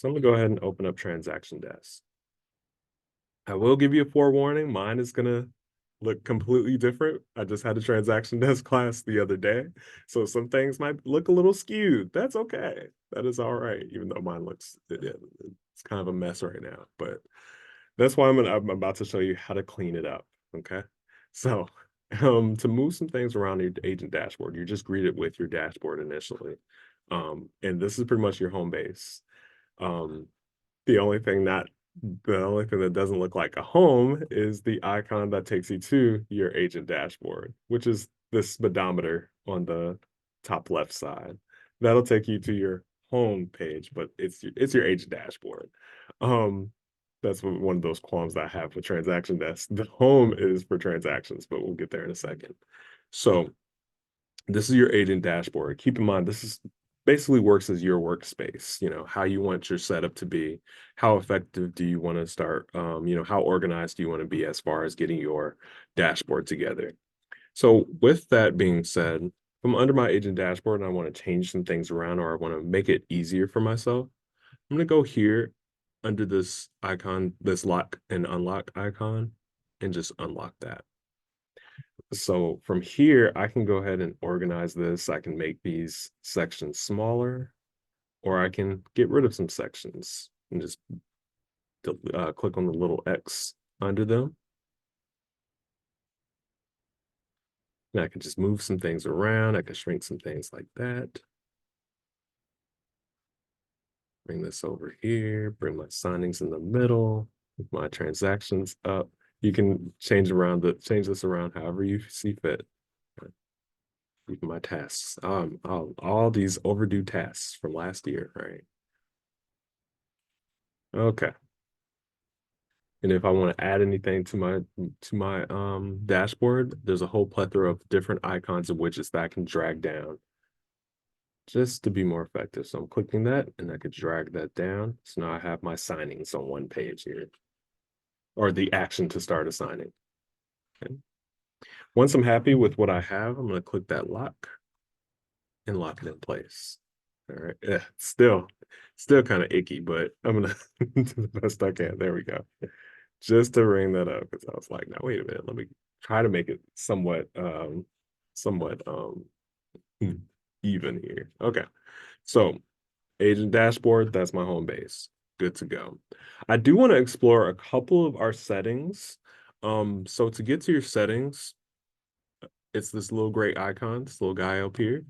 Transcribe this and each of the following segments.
So I'm gonna go ahead and open up Transaction Desk. I will give you a forewarning. Mine is gonna look completely different. I just had a Transaction Desk class the other day, so some things might look a little skewed. That's okay. That is all right, even though mine looks it's kind of a mess right now. But that's why I'm about to show you how to clean it up. Okay, so to move some things around your agent dashboard, you're just greeted with your dashboard initially, and this is pretty much your home base. Um, the only thing not the only thing that doesn't look like a home is the icon that takes you to your agent dashboard, which is this speedometer on the top left side. That'll take you to your home page, but it's your agent dashboard. Um, that's one of those qualms that I have with Transaction Desk. The home is for transactions, but we'll get there in a second. So this is your agent dashboard. Keep in mind, this is basically works as your workspace, how you want your setup to be, how effective do you want to start, how organized do you want to be as far as getting your dashboard together. So with that being said, if I'm under my agent dashboard and I want to change some things around or I want to make it easier for myself, I'm going to go here under this icon, this lock and unlock icon, and just unlock that. So from here, I can go ahead and organize this. I can make these sections smaller, or I can get rid of some sections and just click on the little X under them. And I can just move some things around. I can shrink some things like that. Bring this over here, bring my signings in the middle, my transactions up. You can change this around however you see fit. Even my tasks. All these overdue tasks from last year, right? Okay. And if I want to add anything to my dashboard, there's a whole plethora of different icons and widgets that I can drag down just to be more effective. So I'm clicking that and I could drag that down. So now I have my signings on one page here, or the action to start a signing. Okay. Once I'm happy with what I have, I'm going to click that lock and lock it in place. All right. Yeah, still kind of icky, but I'm gonna do the best I can. There we go. Just to ring that up, because I was like, now wait a minute, let me try to make it somewhat even here. Okay. So agent dashboard, that's my home base. Good to go. I do want to explore a couple of our settings. So to get to your settings, it's this little gray icon, this little guy up here.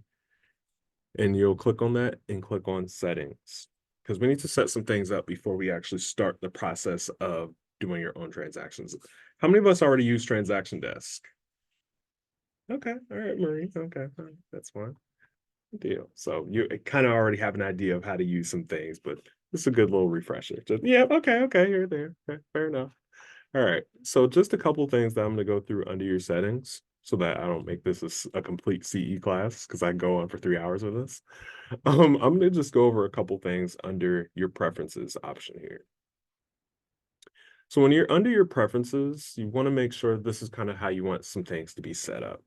And you'll click on that and click on settings because we need to set some things up before we actually start the process of doing your own transactions. How many of us already use Transaction Desk? Okay, all right, Marie. Okay, all right, that's fine. Good deal. So you kind of already have an idea of how to use some things, but it's a good little refresher. Just yeah, okay, you're there. Okay, fair enough. All right. So just a couple things that I'm going to go through under your settings so that I don't make this a complete CE class because I can go on for 3 hours with this. I'm going to just go over a couple things under your preferences option here. So when you're under your preferences, you want to make sure this is kind of how you want some things to be set up.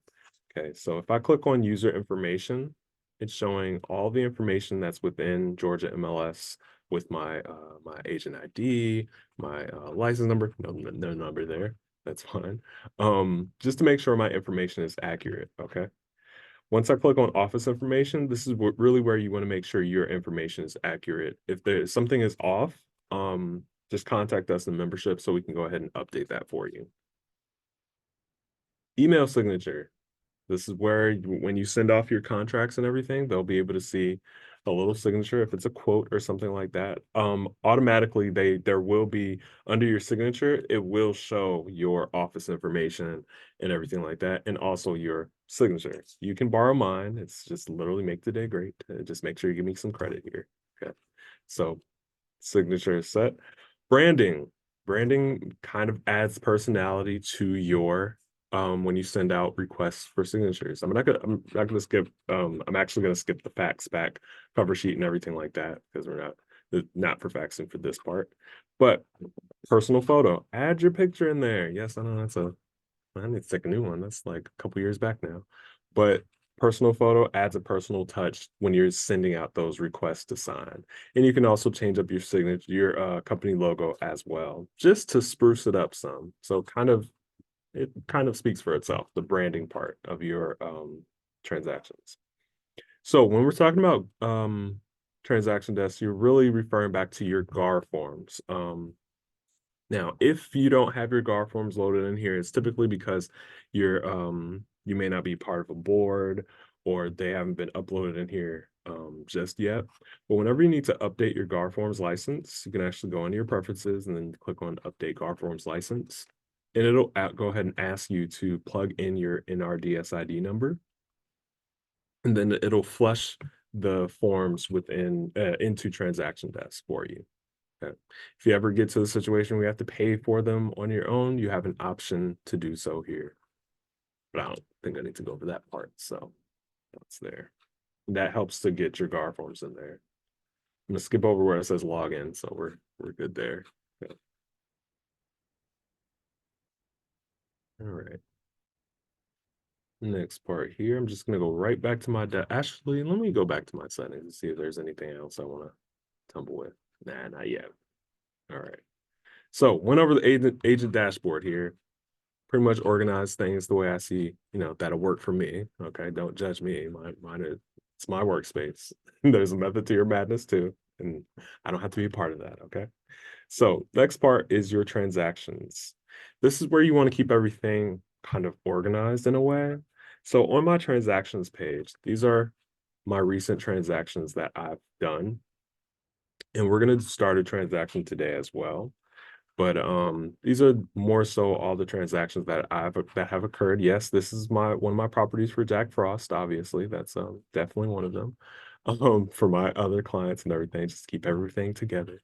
Okay, so if I click on user information, it's showing all the information that's within Georgia MLS with my agent ID, my license number, no number there. That's fine. Just to make sure my information is accurate. Okay. Once I click on office information, this is really where you want to make sure your information is accurate. If there's something is off, just contact us in membership so we can go ahead and update that for you. Email signature. This is where when you send off your contracts and everything, they'll be able to see a little signature if it's a quote or something like that. Automatically there will be under your signature, it will show your office information and everything like that, and also your signature. You can borrow mine. It's just literally make the day great. Just make sure you give me some credit here. Okay. So signature is set. Branding. Branding kind of adds personality to your when you send out requests for signatures. I'm actually gonna skip the fax back cover sheet and everything like that because we're not for faxing for this part. But personal photo, add your picture in there. Yes, I know I need to take a new one. That's like a couple years back now. But personal photo adds a personal touch when you're sending out those requests to sign. And you can also change up your signature, your company logo as well, just to spruce it up some. So it kind of speaks for itself, the branding part of your transactions. So when we're talking about transaction desks, you're really referring back to your GAR forms. Now, if you don't have your GAR forms loaded in here, it's typically because you may not be part of a board or they haven't been uploaded in here just yet. But whenever you need to update your GAR forms license, you can actually go into your preferences and then click on update GAR forms license. And it'll go ahead and ask you to plug in your NRDS ID number. And then it'll flush the forms within into transaction desk for you. Okay. If you ever get to the situation where you have to pay for them on your own, you have an option to do so here. But I don't think I need to go over that part. So that's there. That helps to get your GAR forms in there. I'm gonna skip over where it says login, so we're good there. Okay. All right. Next part here, I'm just gonna go right back to my actually, let me go back to my settings and see if there's anything else I want to tumble with. Nah, not yet. All right. So went over the agent dashboard here. Pretty much organize things the way I see, that'll work for me. Okay, don't judge me. It's my workspace. There's a method to your madness too, and I don't have to be a part of that. Okay. So next part is your transactions. This is where you want to keep everything kind of organized in a way. So on my transactions page, these are my recent transactions that I've done. And we're going to start a transaction today as well. But these are more so all the transactions that have occurred. Yes, this is one of my properties for Jack Frost, obviously. That's definitely one of them. For my other clients and everything, just keep everything together.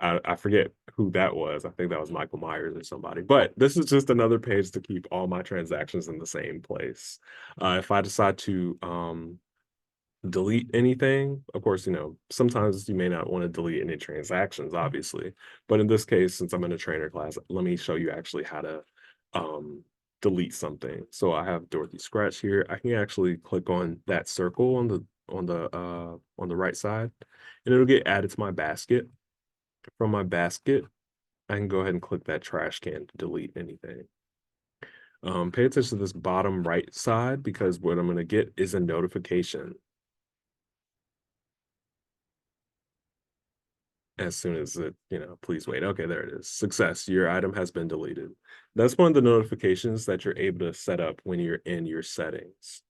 I forget who that was. I think that was Michael Myers or somebody. But this is just another page to keep all my transactions in the same place. If I decide to delete anything, of course, sometimes you may not want to delete any transactions, obviously. But in this case, since I'm in a trainer class, let me show you actually how to delete something. So I have Dorothy Scratch here. I can actually click on that circle on the right side, and it'll get added to my basket. From my basket, I can go ahead and click that trash can to delete anything. Pay attention to this bottom right side because what I'm going to get is a notification as soon as please wait. Okay, there it is. Success. Your item has been deleted. That's one of the notifications that you're able to set up when you're in your settings.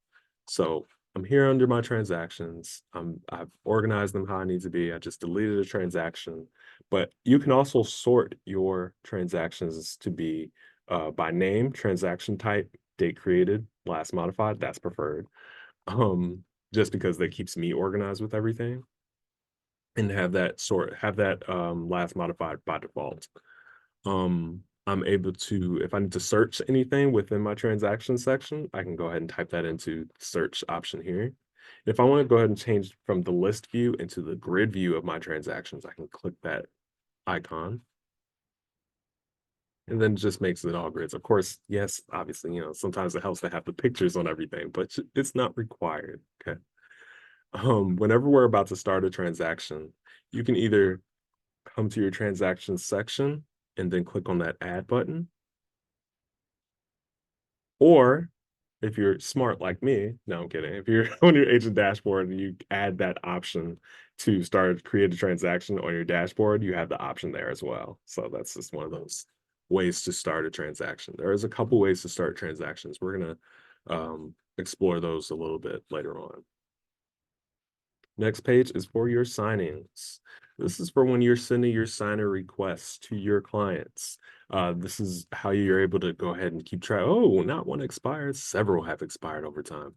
So I'm here under my transactions. I've organized them how I need to be. I just deleted a transaction, but you can also sort your transactions to be by name, transaction type, date created, last modified. That's preferred. Just because that keeps me organized with everything and have that last modified by default. I'm able to, if I need to search anything within my transaction section, I can go ahead and type that into the search option here. If I want to go ahead and change from the list view into the grid view of my transactions, I can click that icon. And then it just makes it all grids. Of course, yes, obviously, sometimes it helps to have the pictures on everything, but it's not required. Okay. Whenever we're about to start a transaction, you can either come to your transactions section and then click on that add button. Or if you're smart like me, no, I'm kidding. If you're on your agent dashboard and you add that option to create a transaction on your dashboard, you have the option there as well. So that's just one of those ways to start a transaction. There's a couple ways to start transactions. We're going to explore those a little bit later on. Next page is for your signings. This is for when you're sending your signer requests to your clients. This is how you're able to go ahead and keep track. Oh, not one expired. Several have expired over time.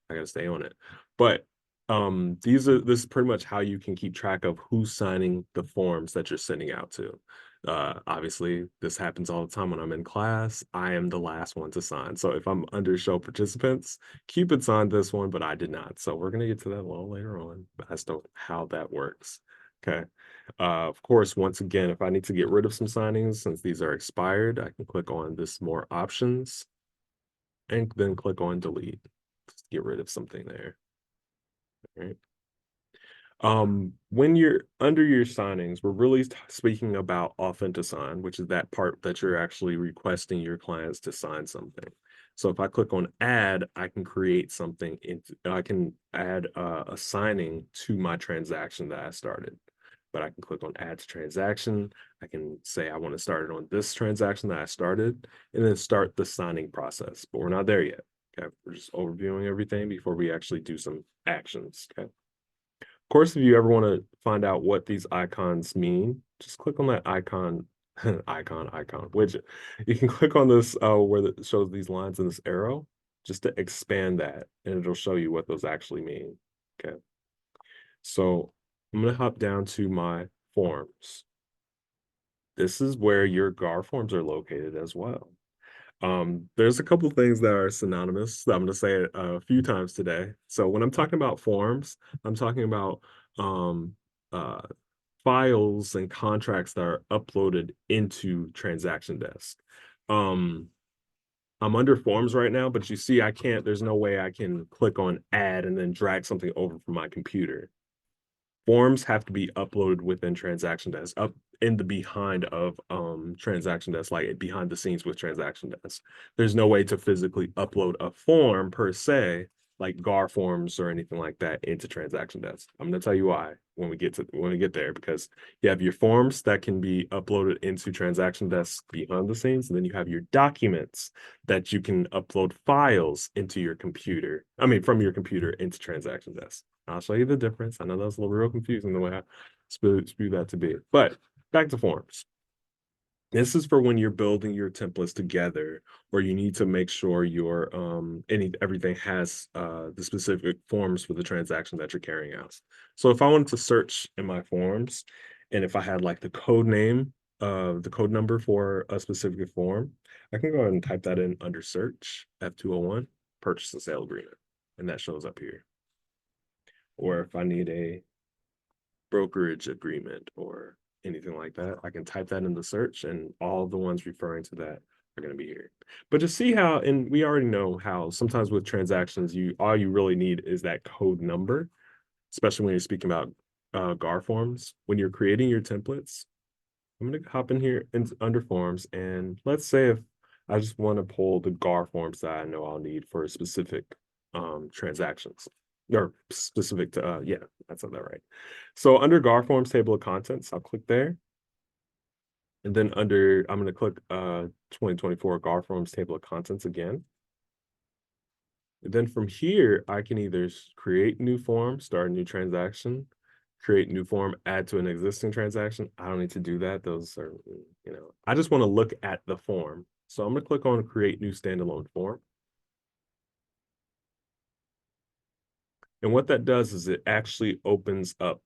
I gotta stay on it. But this is pretty much how you can keep track of who's signing the forms that you're sending out to. Obviously, this happens all the time when I'm in class. I am the last one to sign. So if I'm under show participants, Cupid signed this one, but I did not. So we're gonna get to that a little later on as to how that works. Okay. Of course, once again, if I need to get rid of some signings, since these are expired, I can click on this more options and then click on delete. get rid of something there. All right. When you're under your signings, we're really speaking about Authentisign, which is that part that you're actually requesting your clients to sign something. So if I click on add, I can create something I can add a signing to my transaction that I started. But I can click on add to transaction. I can say I want to start it on this transaction that I started and then start the signing process. But we're not there yet. Okay. We're just overviewing everything before we actually do some actions. Okay. Of course, if you ever want to find out what these icons mean, just click on that icon, icon widget. You can click on this where it shows these lines and this arrow, just to expand that, and it'll show you what those actually mean. Okay. So I'm going to hop down to my forms. This is where your GAR forms are located as well. There's a couple things that are synonymous that I'm going to say it a few times today. So when I'm talking about forms, I'm talking about um, uh, files and contracts that are uploaded into Transaction Desk. I'm under forms right now, but you see, there's no way I can click on add and then drag something over from my computer. Forms have to be uploaded within Transaction Desk, up in the behind of Transaction Desk, like behind the scenes with Transaction Desk. There's no way to physically upload a form per se, like GAR forms or anything like that, into Transaction Desk. I'm going to tell you why when we get there, because you have your forms that can be uploaded into Transaction Desk behind the scenes, and then you have your documents that you can upload files into your computer. I mean, from your computer into Transaction Desk. I'll show you the difference. I know that's a little real confusing the way I spew that to be. But back to forms. This is for when you're building your templates together, or you need to make sure your everything has the specific forms for the transaction that you're carrying out. So if I wanted to search in my forms, and if I had like the code name, the code number for a specific form, I can go ahead and type that in under search, F201, purchase and sale agreement, and that shows up here. Or if I need a brokerage agreement or anything like that, I can type that in the search and all the ones referring to that are going to be here. But to see how, and we already know how sometimes with transactions, all you really need is that code number, especially when you're speaking about GAR forms. When you're creating your templates, I'm going to hop in here under forms, and let's say if I just want to pull the GAR forms that I know I'll need for specific transactions, or specific to, yeah, that's not that right. So under GAR forms table of contents, I'll click there. And then I'm going to click 2024 GAR forms table of contents again. And then from here, I can either create new form, start a new transaction, create new form, add to an existing transaction. I don't need to do that. Those are, I just want to look at the form. So I'm going to click on create new standalone form. And what that does is it actually opens up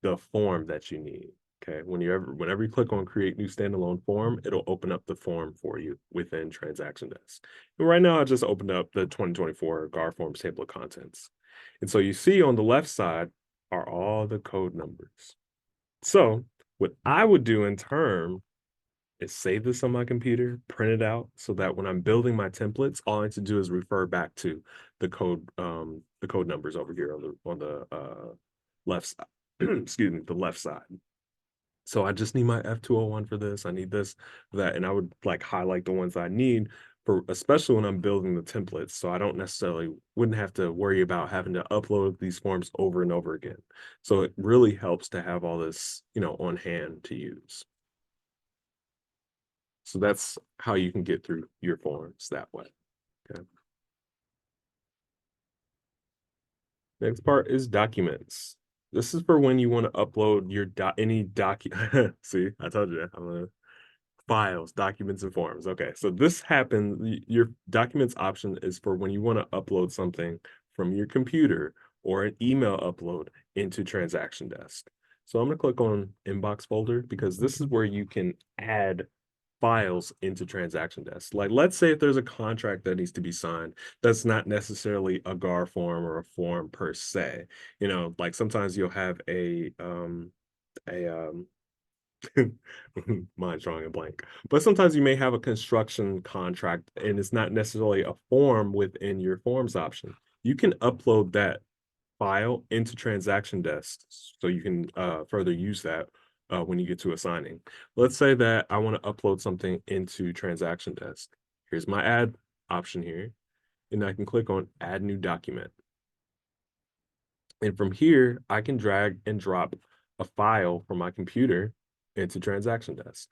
the form that you need. Okay. Whenever you click on create new standalone form, it'll open up the form for you within Transaction Desk. And right now I just opened up the 2024 GAR forms table of contents. And so you see on the left side are all the code numbers. So what I would do in turn is save this on my computer, print it out so that when I'm building my templates, all I need to do is refer back to the code numbers over here on the left side. Excuse me, the left side. So I just need my F201 for this. I need this, that, and I would like highlight the ones I need for, especially when I'm building the templates. So I wouldn't have to worry about having to upload these forms over and over again. So it really helps to have all this, on hand to use. So that's how you can get through your forms that way. Okay. Next part is documents. This is for when you want to upload your any document. See, I told you that. Files, documents, and forms. Okay, so this happens. Your documents option is for when you want to upload something from your computer or an email upload into Transaction Desk. So I'm going to click on Inbox folder because this is where you can add files into Transaction Desk. Like, let's say if there's a contract that needs to be signed, that's not necessarily a GAR form or a form per se. Like sometimes you'll have a mind drawing a blank. But sometimes you may have a construction contract and it's not necessarily a form within your forms option. you can upload that file into Transaction Desk so you can further use that when you get to assigning. Let's say that I want to upload something into Transaction Desk. Here's my add option here, and I can click on Add New Document. And from here, I can drag and drop a file from my computer into Transaction Desk.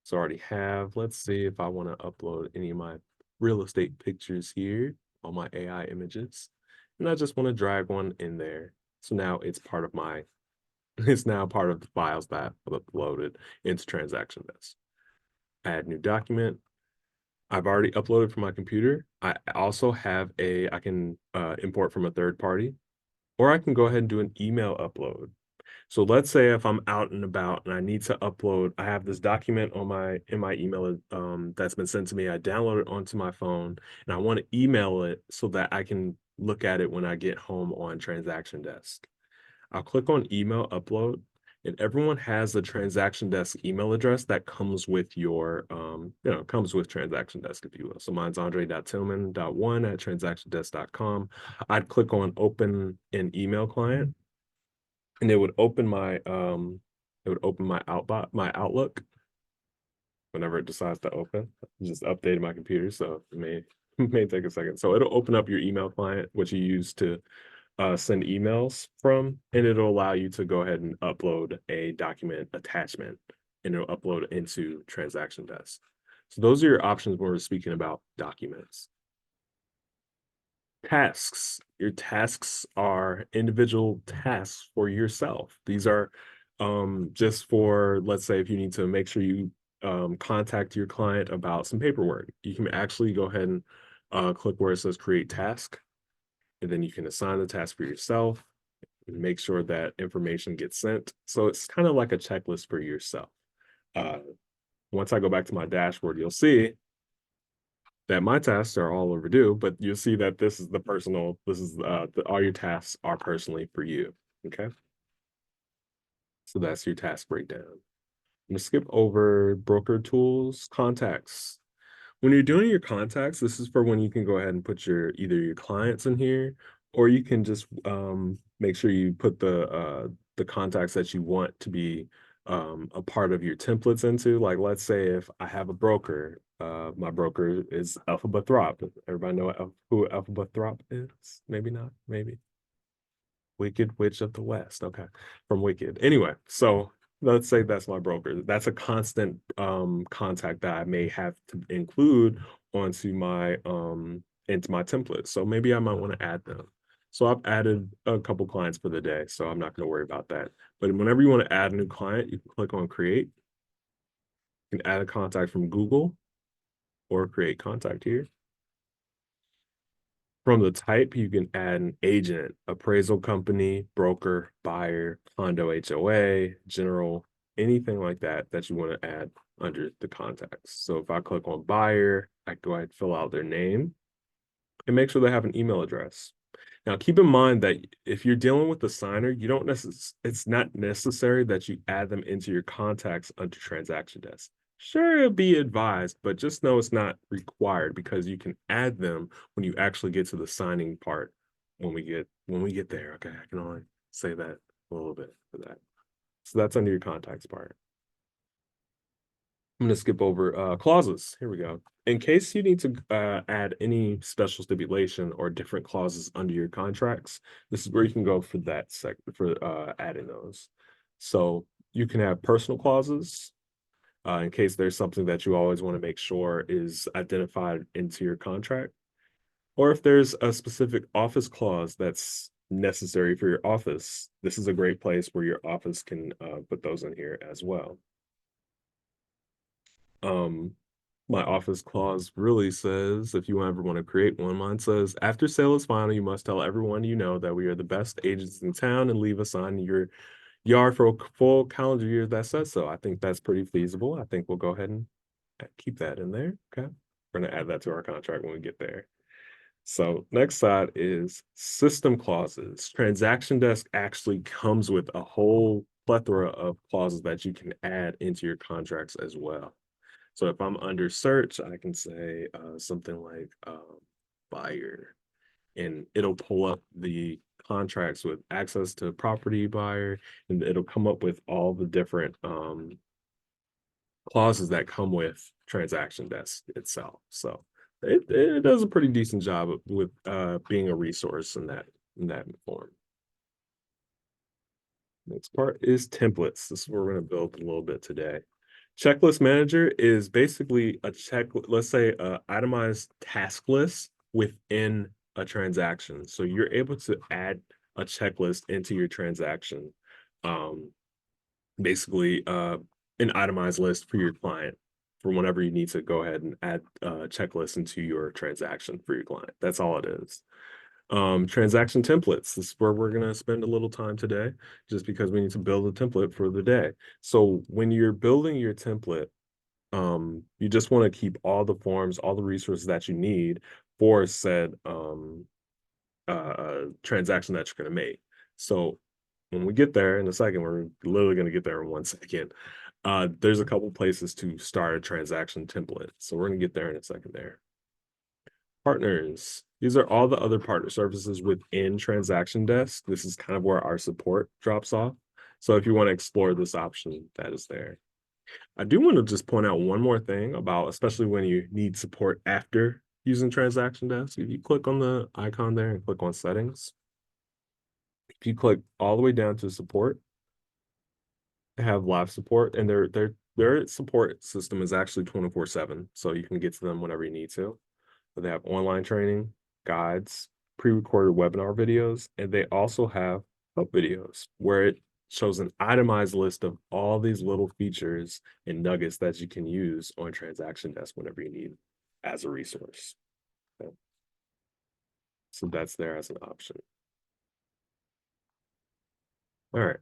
So I already have, let's see if I want to upload any of my real estate pictures here, all my AI images. And I just want to drag one in there. So now it's part of my, it's now part of the files that I've uploaded into Transaction Desk. Add new document. I've already uploaded from my computer. I also have I can import from a third party, or I can go ahead and do an email upload. So let's say if I'm out and about and I need to upload, I have this document on in my email that's been sent to me. I download it onto my phone and I want to email it so that I can look at it when I get home on Transaction Desk. I'll click on email upload, and everyone has the Transaction Desk email address that comes with your comes with Transaction Desk, if you will. So mine's andre.tillman.1@transactiondesk.com. I'd click on open an email client, and it would open my Outlook whenever it decides to open. I just updated my computer, so it may take a second. So it'll open up your email client, which you use to send emails from, and it'll allow you to go ahead and upload a document attachment, and it'll upload it into Transaction Desk. So those are your options when we're speaking about documents. Tasks. Your tasks are individual tasks for yourself. These are just for, let's say, if you need to make sure you contact your client about some paperwork, you can actually go ahead and click where it says create task, and then you can assign the task for yourself and make sure that information gets sent. So it's kind of like a checklist for yourself. Once I go back to my dashboard, you'll see that my tasks are all overdue, but you'll see that this is all your tasks are personally for you. Okay. So that's your task breakdown. I'm gonna skip over broker tools, contacts. When you're doing your contacts, this is for when you can go ahead and put either your clients in here, or you can just make sure you put the contacts that you want to be a part of your templates into. Like, let's say if I have a broker, my broker is Elphaba Throp. Everybody know who Elphaba Throp is? Maybe not. Maybe Wicked Witch of the West. Okay, from Wicked. Anyway, so let's say that's my broker. That's a constant contact that I may have to include onto my into my template. So maybe I might want to add them. So I've added a couple clients for the day, so I'm not going to worry about that. But whenever you want to add a new client, you can click on create. You can add a contact from Google or create contact here. From the type, you can add an agent, appraisal company, broker, buyer, condo HOA, general, anything like that that you want to add under the contacts. So if I click on buyer, I go ahead and fill out their name and make sure they have an email address. Now, keep in mind that if you're dealing with the signer, you don't it's not necessary that you add them into your contacts under Transaction Desk. Sure, it'll be advised, but just know it's not required because you can add them when you actually get to the signing part when we get there. Okay, I can only say that a little bit for that. So that's under your contacts part. I'm going to skip over clauses. Here we go. In case you need to add any special stipulation or different clauses under your contracts, this is where you can go for that for adding those. So you can have personal clauses in case there's something that you always want to make sure is identified into your contract, or if there's a specific office clause that's necessary for your office. This is a great place where your office can put those in here as well. My office clause really says, if you ever want to create one, mine says, after sale is final, you must tell everyone you know that we are the best agents in town and leave a sign in your yard for a full calendar year that says so. I think that's pretty feasible. I think we'll go ahead and keep that in there. Okay. We're going to add that to our contract when we get there. So next side is system clauses. Transaction Desk actually comes with a whole plethora of clauses that you can add into your contracts as well. So if I'm under search, I can say something like buyer. and it'll pull up the contracts with access to property buyer, and it'll come up with all the different clauses that come with transaction desk itself. So it does a pretty decent job with being a resource in that form. Next part is templates. This is what we're going to build a little bit today. Checklist manager is basically a check, let's say a itemized task list within a transaction. So you're able to add a checklist into your transaction. Um, basically an itemized list for your client for whenever you need to go ahead and add a checklist into your transaction for your client. That's all it is. Transaction templates. This is where we're going to spend a little time today, just because we need to build a template for the day. So when you're building your template, you just want to keep all the forms, all the resources that you need for said transaction that you're going to make. So when we get there in a second, we're literally going to get there in 1 second. There's a couple places to start a transaction template. So we're going to get there in a second there. Partners. These are all the other partner services within Transaction Desk. This is kind of where our support drops off. So if you want to explore this option, that is there. I do want to just point out one more thing about, especially when you need support after using Transaction Desk. If you click on the icon there and click on settings, if you click all the way down to support, they have live support, and their support system is actually 24/7, so you can get to them whenever you need to. But they have online training, guides, pre-recorded webinar videos, and they also have help videos where it shows an itemized list of all these little features and nuggets that you can use on Transaction Desk whenever you need as a resource. Okay. So that's there as an option. All right.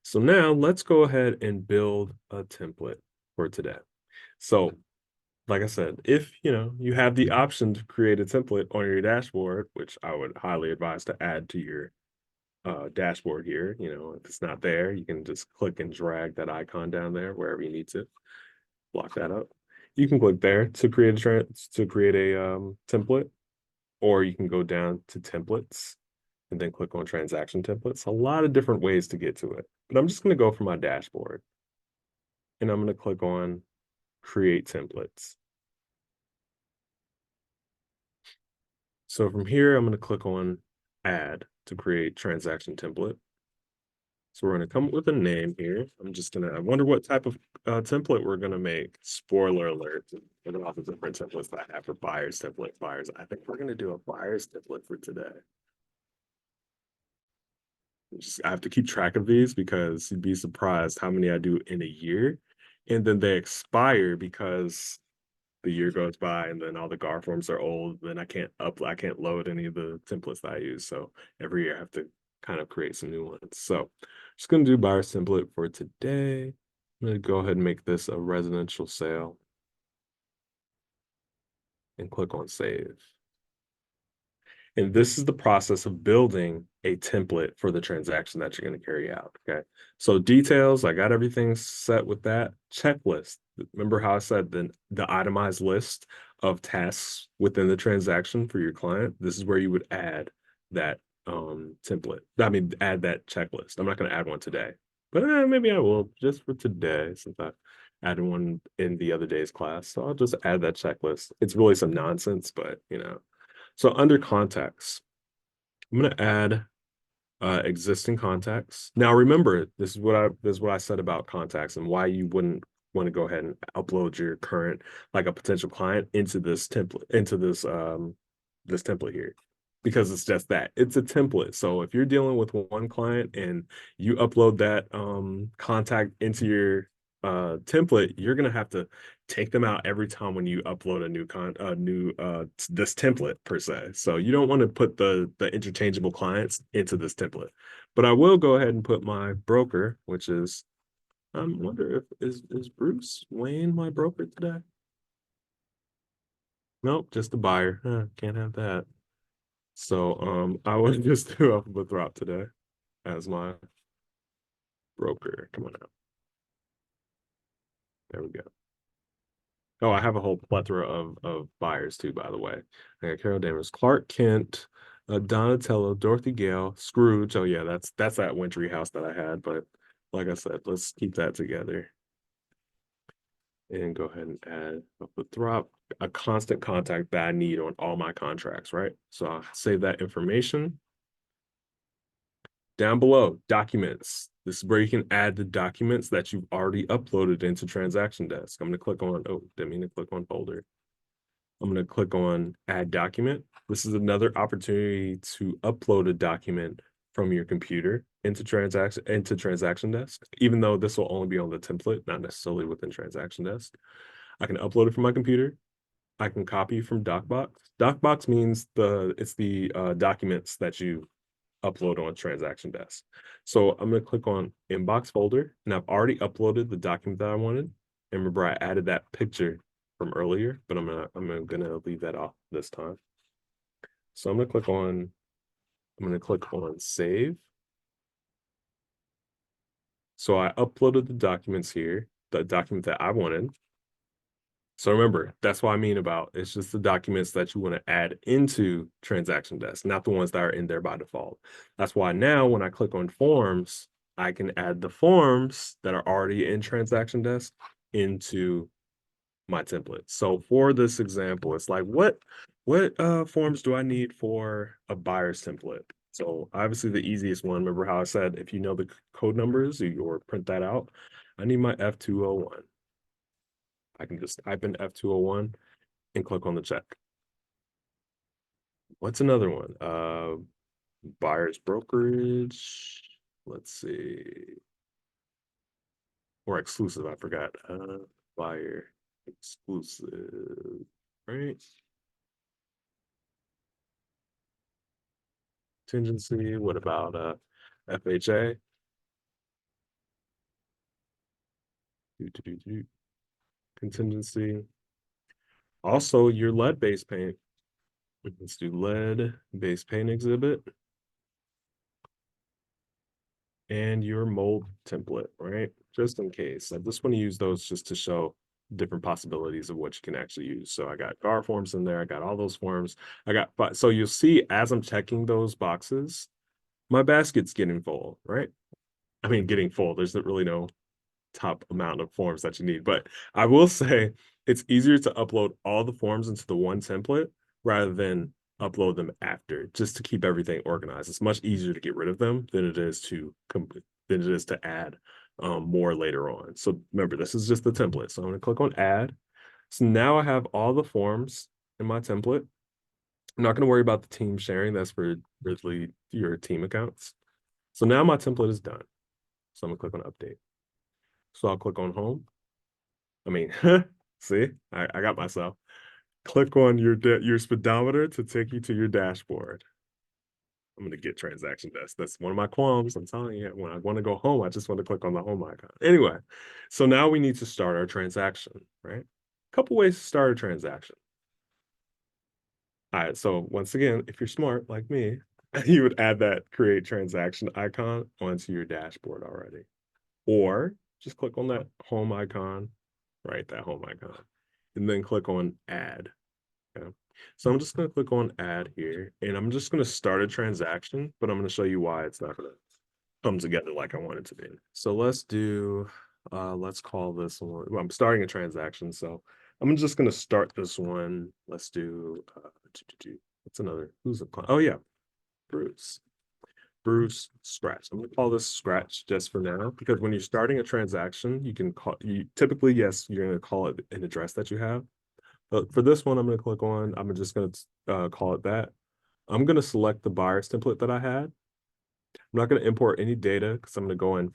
So now let's go ahead and build a template for today. So like I said, if you have the option to create a template on your dashboard, which I would highly advise to add to your dashboard here, if it's not there, you can just click and drag that icon down there wherever you need to block that up. You can click there to create a template, or you can go down to templates and then click on transaction templates. A lot of different ways to get to it, but I'm just going to go for my dashboard and I'm going to click on create templates. So from here, I'm going to click on add to create transaction template. So we're going to come up with a name here. I wonder what type of template we're going to make. Spoiler alert. And all the different templates that I have for buyers, buyers. I think we're going to do a buyers template for today. I have to keep track of these because you'd be surprised how many I do in a year. And then they expire because the year goes by and then all the GAR forms are old. Then I can't load any of the templates that I use. So every year I have to kind of create some new ones. So just going to do buyer's template for today. I'm going to go ahead and make this a residential sale and click on save. And this is the process of building a template for the transaction that you're going to carry out. Okay. So details, I got everything set with that. Checklist. Remember how I said the itemized list of tasks within the transaction for your client? This is where you would add that template. I mean, add that checklist. I'm not going to add one today, but maybe I will just for today since I added one in the other day's class. So I'll just add that checklist. It's really some nonsense, but So under contacts, I'm going to add existing contacts. Now remember, this is what I said about contacts and why you wouldn't want to go ahead and upload your current, like a potential client, into this template, this template here, because it's just that it's a template. So if you're dealing with one client and you upload that contact into your template, you're gonna have to take them out every time when you upload this template per se. So you don't want to put the interchangeable clients into this template. But I will go ahead and put my broker, which is I wonder if is Bruce Wayne my broker today? Nope, just the buyer. Can't have that. So I would just do Alphabet Throp today as my broker. Come on out. There we go. Oh, I have a whole plethora of buyers too, by the way. I got Carol Danvers, Clark Kent, Donatello, Dorothy Gale, Scrooge. Oh yeah, that's that wintry house that I had. But like I said, let's keep that together and go ahead and add a constant contact that I need on all my contracts, right? So I'll save that information. Down below, documents. This is where you can add the documents that you've already uploaded into Transaction Desk. I'm going to click on, oh, didn't mean to click on folder. I'm going to click on add document. This is another opportunity to upload a document from your computer into Transaction Desk, even though this will only be on the template, not necessarily within Transaction Desk. I can upload it from my computer. I can copy from Docbox. Docbox means it's the documents that you upload on Transaction Desk. So I'm going to click on inbox folder, and I've already uploaded the document that I wanted. And remember, I added that picture from earlier, but I'm gonna leave that off this time. So I'm gonna click on save. So I uploaded the documents here, the document that I wanted. So remember, that's what I mean about it's just the documents that you want to add into Transaction Desk, not the ones that are in there by default. That's why now when I click on forms, I can add the forms that are already in Transaction Desk into my template. So for this example, it's like what forms do I need for a buyer's template? So obviously the easiest one, remember how I said if you know the code numbers or print that out, I need my F201. I can just type in F201 and click on the check. What's another one? Buyer's brokerage. Let's see. Or exclusive, I forgot. Buyer exclusive, right? Contingency. What about FHA? Contingency. Also, your lead-based paint. Let's do lead-based paint exhibit. And your mold template, right? Just in case. I just want to use those just to show different possibilities of what you can actually use. So I got GAR forms in there. I got all those forms. So you'll see as I'm checking those boxes, my basket's getting full, right? I mean, getting full. There's really no top amount of forms that you need. But I will say it's easier to upload all the forms into the one template rather than upload them after, just to keep everything organized. It's much easier to get rid of them than it is to add more later on. So remember, this is just the template. So I'm going to click on add. So now I have all the forms in my template. I'm not going to worry about the team sharing. That's for really your team accounts. So now my template is done. So I'm going to click on update. So I'll click on home. I mean, see, I got myself. Click on your speedometer to take you to your dashboard. I'm going to get Transaction Desk. That's one of my qualms. I'm telling you, when I want to go home, I just want to click on the home icon. Anyway, so now we need to start our transaction, right? A couple ways to start a transaction. All right, so once again, if you're smart like me, you would add that create transaction icon onto your dashboard already. Or just click on that home icon, right? That home icon, and then click on add. Okay. So I'm just going to click on add here, and I'm just going to start a transaction, but I'm going to show you why it's not going to come together like I want it to be. So let's call this one. Well, I'm starting a transaction, so I'm just going to start this one. Let's do, what's another? Who's a client? Oh, yeah, Bruce. Bruce Scratch. I'm going to call this Scratch just for now, because when you're starting a transaction, typically, yes, you're going to call it an address that you have. But for this one, I'm just going to call it that. I'm going to select the buyer's template that I had. I'm not going to import any data because I'm going to go in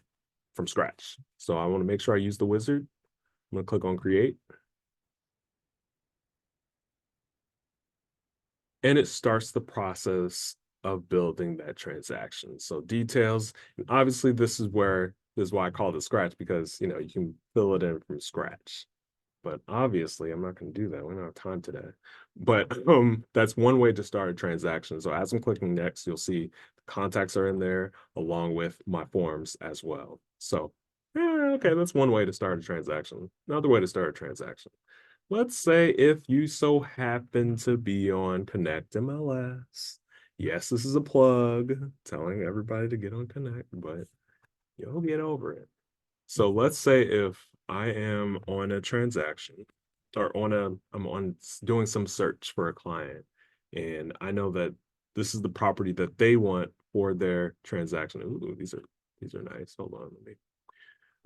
from scratch. So I want to make sure I use the wizard. I'm going to click on create. And it starts the process of building that transaction. So details, and obviously this is why I call it scratch, because you can fill it in from scratch. But obviously I'm not going to do that. We don't have time today. But that's one way to start a transaction. So as I'm clicking next, you'll see the contacts are in there along with my forms as well. So okay, that's one way to start a transaction. Another way to start a transaction. Let's say if you so happen to be on Connect MLS Yes, this is a plug telling everybody to get on Connect, but you'll get over it. So let's say if I am on a transaction or I'm on doing some search for a client and I know that this is the property that they want for their transaction. Ooh, these are nice. Hold on,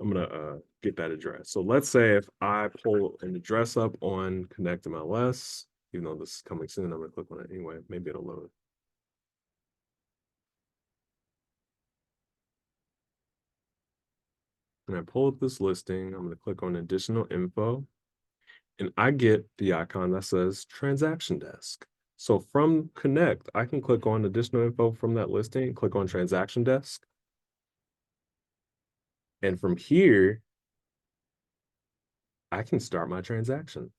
I'm gonna get that address. So let's say if I pull an address up on Connect MLS, even though this is coming soon, I'm gonna click on it anyway. Maybe it'll load. And I pull up this listing. I'm gonna click on additional info, and I get the icon that says transaction desk. So from Connect, I can click on additional info from that listing, click on transaction desk. And from here, I can start my transaction.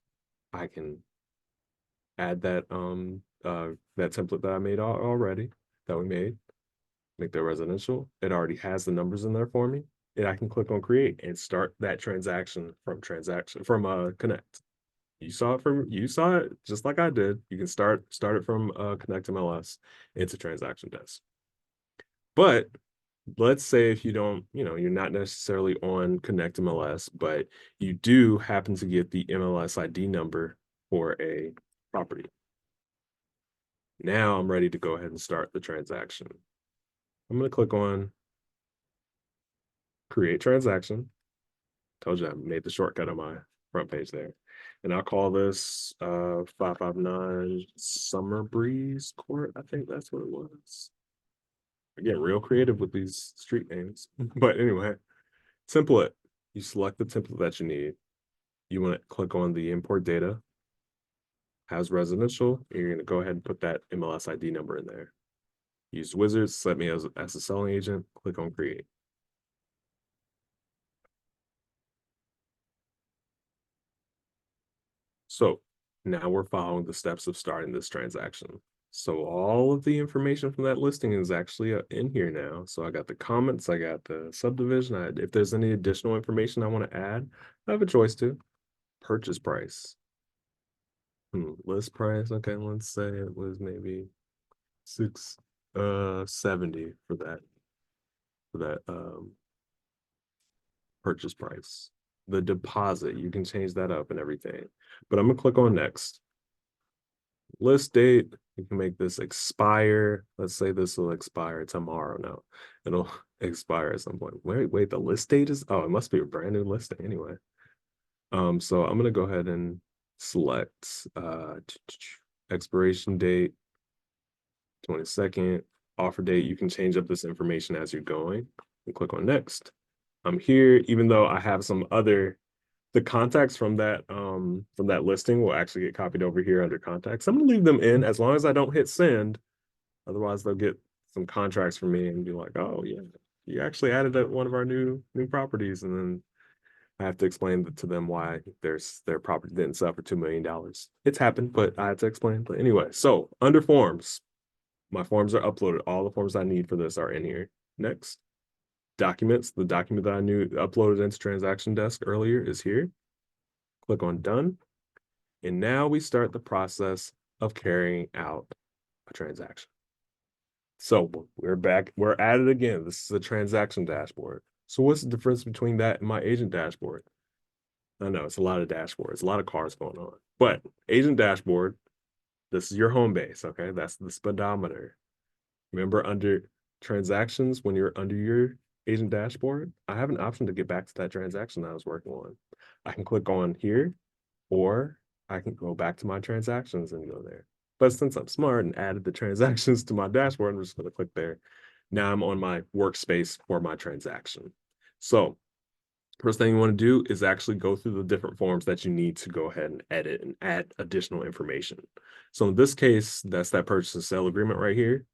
I can add that template that I made already, that we made, make that residential. It already has the numbers in there for me. And I can click on create and start that transaction from Connect. You saw it just like I did. You can start it from Connect MLS into transaction desk. But let's say if you don't, you're not necessarily on Connect MLS, but you do happen to get the MLS ID number for a property. Now I'm ready to go ahead and start the transaction. I'm going to click on create transaction. Told you I made the shortcut on my front page there. And I'll call this 559 Summer Breeze Court. I think that's what it was. I get real creative with these street names. But anyway, template. You select the template that you need. You want to click on the import data as residential. And you're going to go ahead and put that MLS ID number in there. Use wizards, set me as a selling agent, click on create. So now we're following the steps of starting this transaction. So all of the information from that listing is actually in here now. So I got the comments, I got the subdivision. If there's any additional information I want to add, I have a choice to. Purchase price. List price. Okay, let's say it was maybe 670 for that purchase price. The deposit, you can change that up and everything. But I'm gonna click on next. List date, you can make this expire. Let's say this will expire tomorrow. No, it'll expire at some point. Wait, the list date is, oh, it must be a brand new listing anyway. So I'm gonna go ahead and select expiration date, 22nd, offer date. You can change up this information as you're going and click on next. I'm here, even though I have the contacts from that listing will actually get copied over here under contacts. I'm gonna leave them in as long as I don't hit send. Otherwise, they'll get some contracts from me and be like, "Oh yeah, you actually added one of our new properties," and then I have to explain to them why their property didn't sell for $2 million. It's happened, but I had to explain. But anyway, so under forms, my forms are uploaded. All the forms I need for this are in here. Next, documents. The document that I uploaded into Transaction Desk earlier is here. Click on done. And now we start the process of carrying out a transaction. So we're back, we're at it again. This is a transaction dashboard. So what's the difference between that and my agent dashboard? I know it's a lot of dashboards, a lot of cars going on, but agent dashboard, this is your home base, okay? That's the speedometer. Remember under transactions, when you're under your agent dashboard, I have an option to get back to that transaction that I was working on. I can click on here, or I can go back to my transactions and go there. But since I'm smart and added the transactions to my dashboard, I'm just going to click there. Now I'm on my workspace for my transaction. So first thing you want to do is actually go through the different forms that you need to go ahead and edit and add additional information. So in this case, that's that purchase and sale agreement right here.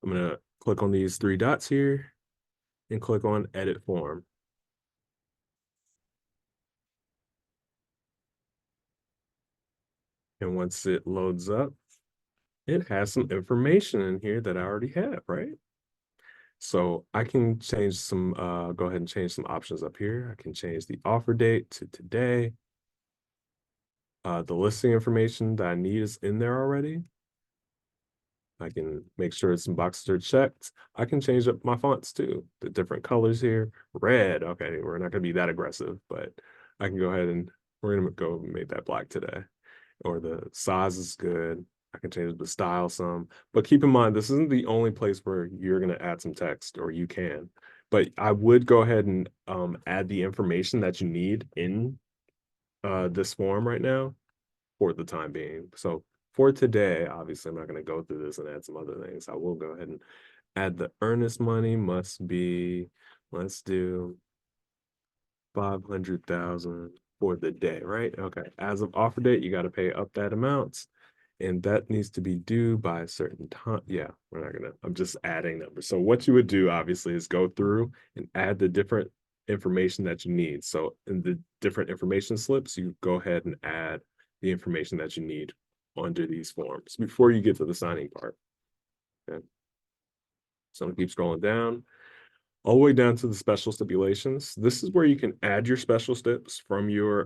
I'm going to click on these three dots here and click on edit form. And once it loads up, it has some information in here that I already have, right? So I can change go ahead and change some options up here. I can change the offer date to today. The listing information that I need is in there already. I can make sure some boxes are checked. I can change up my fonts too, the different colors here. Red, okay, we're not gonna be that aggressive, but I can go ahead and we're gonna go make that black today. Or the size is good. I can change the style some, but keep in mind, this isn't the only place where you're gonna add some text, or you can. But I would go ahead and add the information that you need in this form right now for the time being. So for today, obviously, I'm not going to go through this and add some other things. I will go ahead and add the earnest money must be, let's do 500,000 for the day, right? Okay. As of offer date, you got to pay up that amount. And that needs to be due by a certain time. Yeah, we're not gonna, I'm just adding numbers. So what you would do obviously is go through and add the different information that you need. So in the different information slips, you go ahead and add the information that you need under these forms before you get to the signing part. Okay. So I'm gonna keep scrolling down all the way down to the special stipulations. This is where you can add your special steps from your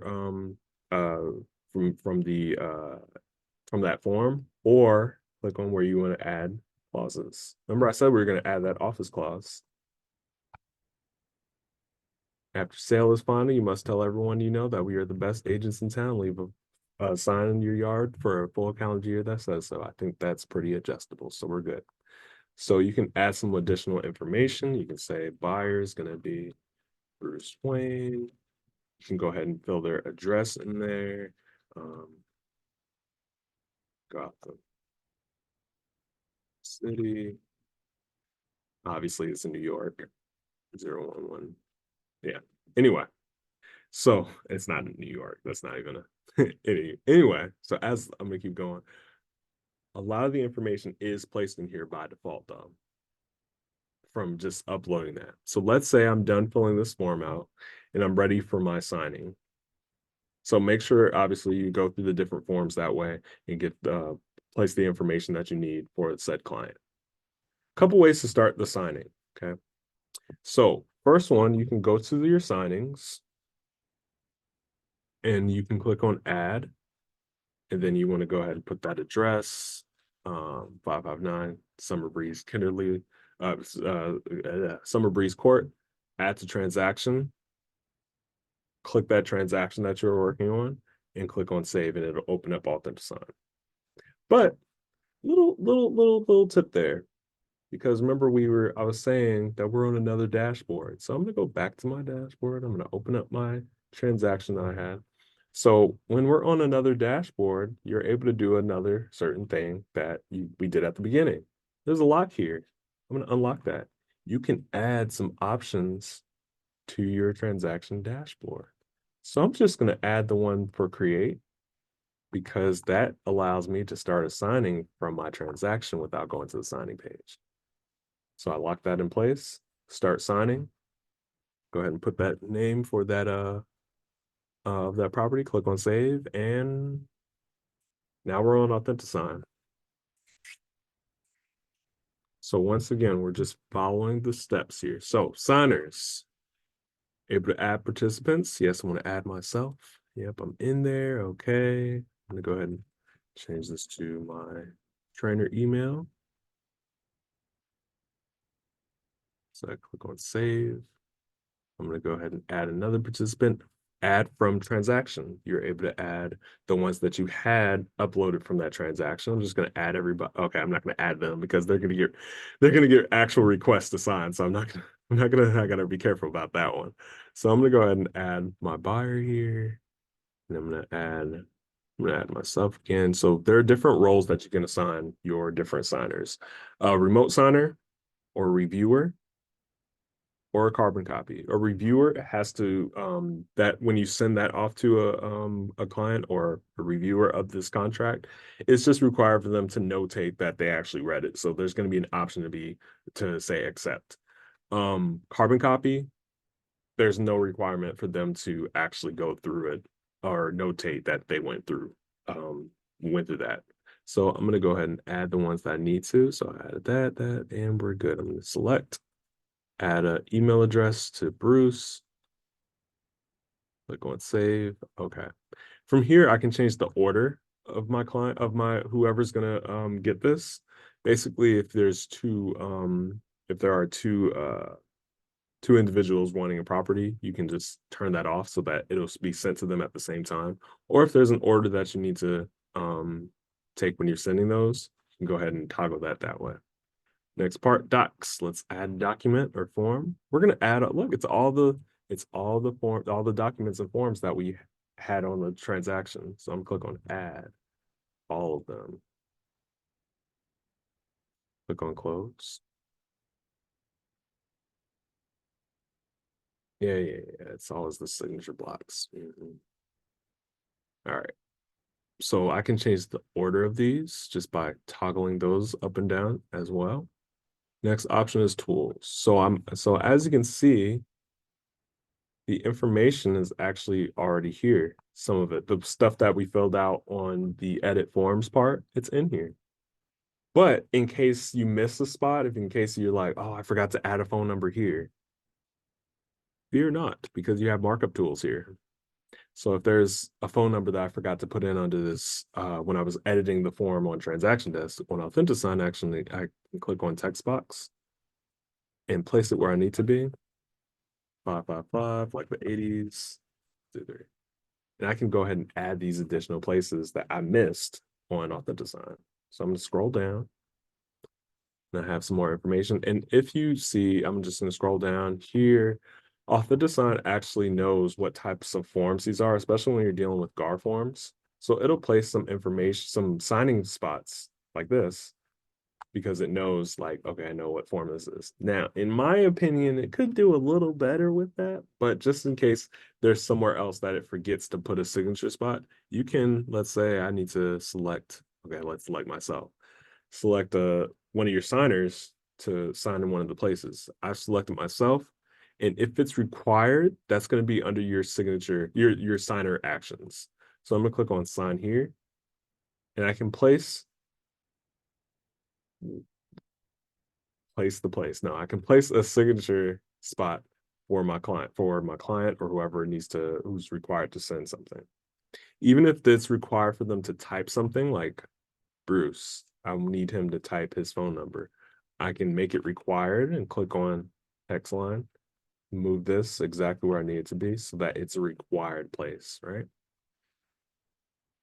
uh from the from that form, or click on where you want to add clauses. Remember I said we were going to add that office clause. After sale is final, you must tell everyone you know that we are the best agents in town. Leave a sign in your yard for a full calendar year that says so. I think that's pretty adjustable, so we're good. So you can add some additional information. You can say buyer is going to be Bruce Wayne. You can go ahead and fill their address in there. Gotham City. Obviously, it's in New York. 011. Yeah. Anyway, so it's not in New York. That's not even a anyway. So as I'm gonna keep going, a lot of the information is placed in here by default, though, from just uploading that. So let's say I'm done filling this form out and I'm ready for my signing. So make sure, obviously, you go through the different forms that way and get place the information that you need for said client. A couple ways to start the signing. Okay. So first one, you can go to your signings and you can click on add. And then you want to go ahead and put that address, 559 Summer Breeze Kinderly, Summer Breeze Court, add to transaction, click that transaction that you're working on, and click on save, and it'll open up Authenticon. But little tip there, because remember I was saying that we're on another dashboard. So I'm gonna go back to my dashboard. I'm gonna open up my transaction that I had. So when we're on another dashboard, you're able to do another certain thing that we did at the beginning. There's a lock here. I'm gonna unlock that. You can add some options to your transaction dashboard. So I'm just gonna add the one for create, because that allows me to start assigning from my transaction without going to the signing page. So I lock that in place, start signing. Go ahead and put that name for that of that property, click on save, and now we're on Authenticon. So once again, we're just following the steps here. So signers, able to add participants. Yes, I want to add myself. Yep, I'm in there. Okay. I'm gonna go ahead and change this to my trainer email. So I click on save. I'm going to go ahead and add another participant. Add from transaction. You're able to add the ones that you had uploaded from that transaction. I'm just going to add everybody. Okay, I'm not going to add them because they're going to get actual requests to sign. So I got to be careful about that one. So I'm going to go ahead and add my buyer here. And I'm going to add myself again. So there are different roles that you can assign your different signers. A remote signer or reviewer, or a carbon copy. A reviewer has to that when you send that off to a client or a reviewer of this contract, it's just required for them to notate that they actually read it. So there's going to be an option to say accept. Carbon copy, there's no requirement for them to actually go through it or notate that they went through that. So I'm going to go ahead and add the ones that I need to. So I added that, and we're good. I'm going to select, add an email address to Bruce. Click on save. Okay. From here, I can change the order of my client, of my whoever's gonna get this. Basically, if there are two individuals wanting a property, you can just turn that off so that it'll be sent to them at the same time. Or if there's an order that you need to take when you're sending those, you can go ahead and toggle that way. Next part, docs. Let's add document or form. We're gonna add look, it's all the documents and forms that we had on the transaction. So I'm gonna click on add all of them. Click on close. Yeah. It's always the signature blocks. All right. So I can change the order of these just by toggling those up and down as well. Next option is tools. So as you can see, the information is actually already here. Some of it, the stuff that we filled out on the edit forms part, it's in here. But in case you miss a spot, if in case you're like, oh, I forgot to add a phone number here, fear not, because you have markup tools here. So if there's a phone number that I forgot to put in under this, when I was editing the form on Transaction Desk, on Authentisign, actually, I can click on text box and place it where I need to be. 555, like the 80s. And I can go ahead and add these additional places that I missed on Authentisign. So I'm gonna scroll down and I have some more information. And if you see, I'm just gonna scroll down here. Authentisign actually knows what types of forms these are, especially when you're dealing with GAR forms. So it'll place some information, some signing spots like this, because it knows like, okay, I know what form this is. Now, in my opinion, it could do a little better with that, but just in case there's somewhere else that it forgets to put a signature spot, you can, let's say I need to select, okay, let's select myself. Select one of your signers to sign in one of the places. I've selected myself, and if it's required, that's going to be under your signature, your signer actions. So I'm gonna click on sign here, and I can place the place. No, I can place a signature spot for my client or whoever who's required to send something. Even if it's required for them to type something like Bruce, I need him to type his phone number. I can make it required and click on text line, move this exactly where I need it to be so that it's a required place, right?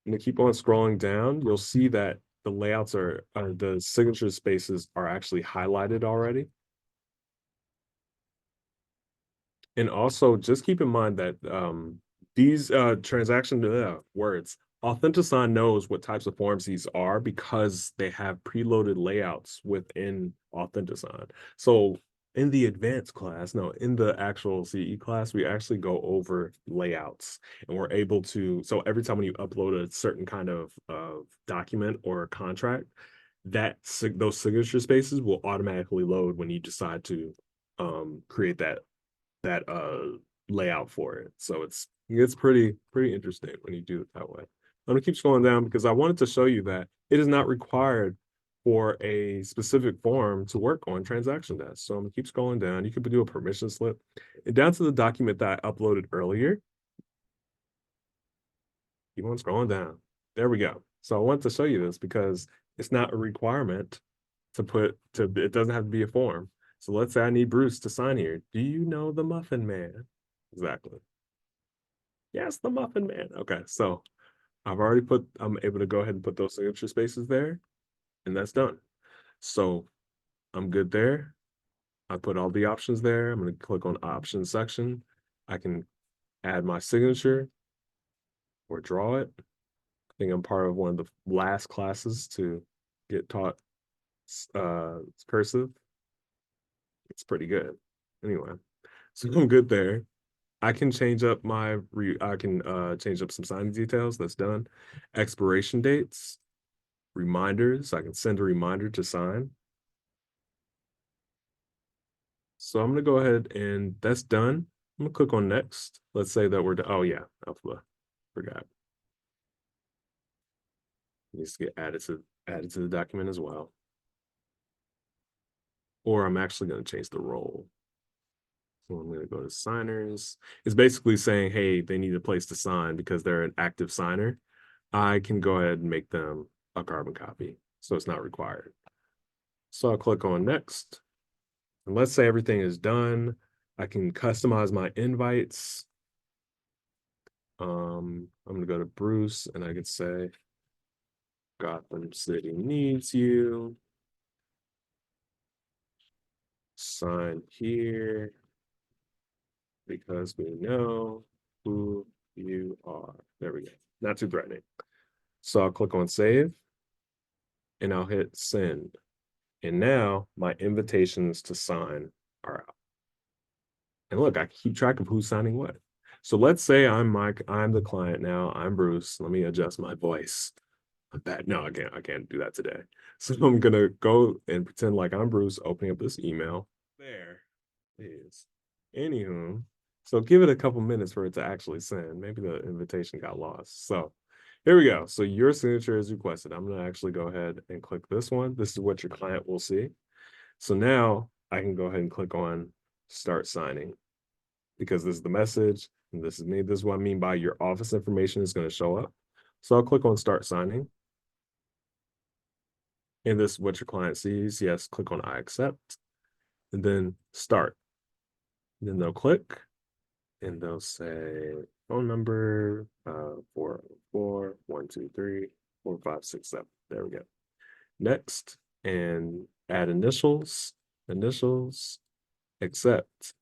And to keep on scrolling down, you'll see that the layouts the signature spaces are actually highlighted already. And also just keep in mind that these transaction words, Authentisign knows what types of forms these are because they have preloaded layouts within Authentisign. So in the advanced class, no, in the actual CE class, we actually go over layouts and we're able to, so every time when you upload a certain kind of document or contract, those signature spaces will automatically load when you decide to create that layout for it. So it's pretty interesting when you do it that way. I'm gonna keep scrolling down because I wanted to show you that it is not required for a specific form to work on Transaction Desk. So I'm gonna keep scrolling down. You could do a permission slip and down to the document that I uploaded earlier. Keep on scrolling down. There we go. So I want to show you this because it's not a requirement it doesn't have to be a form. So let's say I need Bruce to sign here. Do you know the Muffin Man? Exactly. Yes, the Muffin Man. Okay, so I'm able to go ahead and put those signature spaces there, and that's done. So I'm good there. I put all the options there. I'm going to click on options section. I can add my signature or draw it. I think I'm part of one of the last classes to get taught cursive. It's pretty good. Anyway, so I'm good there. I can change up change up some signing details. That's done. Expiration dates, reminders. I can send a reminder to sign. So I'm gonna go ahead and that's done. I'm gonna click on next. Let's say that we're done. Oh yeah, alpha. Forgot. It needs to get added to the document as well. Or I'm actually gonna change the role. So I'm gonna go to signers. It's basically saying, hey, they need a place to sign because they're an active signer. I can go ahead and make them a carbon copy. So it's not required. So I'll click on next. And let's say everything is done. I can customize my invites. I'm gonna go to Bruce and I could say, Gotham City needs you. Sign here because we know who you are. There we go. Not too threatening. So I'll click on save and I'll hit send. And now my invitations to sign are out. And look, I can keep track of who's signing what. So let's say I'm Mike, I'm the client now, I'm Bruce. Let me adjust my voice. I'm bad. No, I can't do that today. So I'm gonna go and pretend like I'm Bruce, opening up this email. There it is. Anywho, so give it a couple minutes for it to actually send. Maybe the invitation got lost. So here we go. So your signature is requested. I'm gonna actually go ahead and click this one. This is what your client will see. So now I can go ahead and click on start signing because this is the message and this is me. This is what I mean by your office information is going to show up. So I'll click on start signing. And this is what your client sees. Yes, click on I accept and then start. And then they'll click and they'll say phone number 404 123 4567. There we go. Next, and add initials, accept,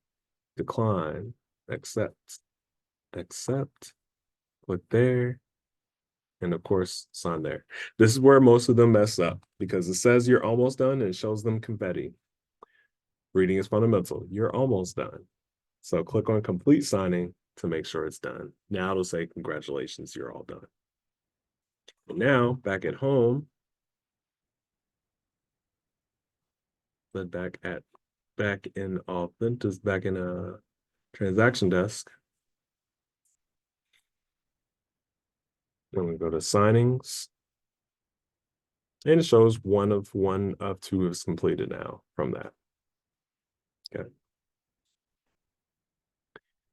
decline, accept, click there, and of course, sign there. This is where most of them mess up because it says you're almost done and it shows them confetti. Reading is fundamental. You're almost done. So click on complete signing to make sure it's done. Now it'll say, congratulations, you're all done. And now back at home, but back in Authentis, back in a transaction desk. I'm gonna go to signings. And it shows one of two is completed now from that. Okay.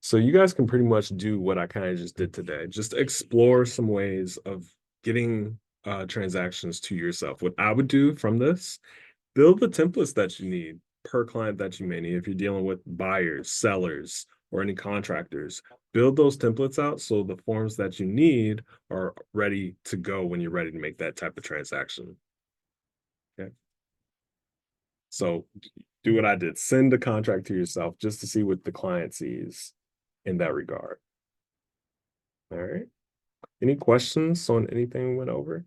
So you guys can pretty much do what I kind of just did today. Just explore some ways of getting transactions to yourself. What I would do from this, build the templates that you need per client that you may need. If you're dealing with buyers, sellers, or any contractors, build those templates out so the forms that you need are ready to go when you're ready to make that type of transaction. Okay. So do what I did. Send the contract to yourself just to see what the client sees in that regard. All right. Any questions on anything we went over?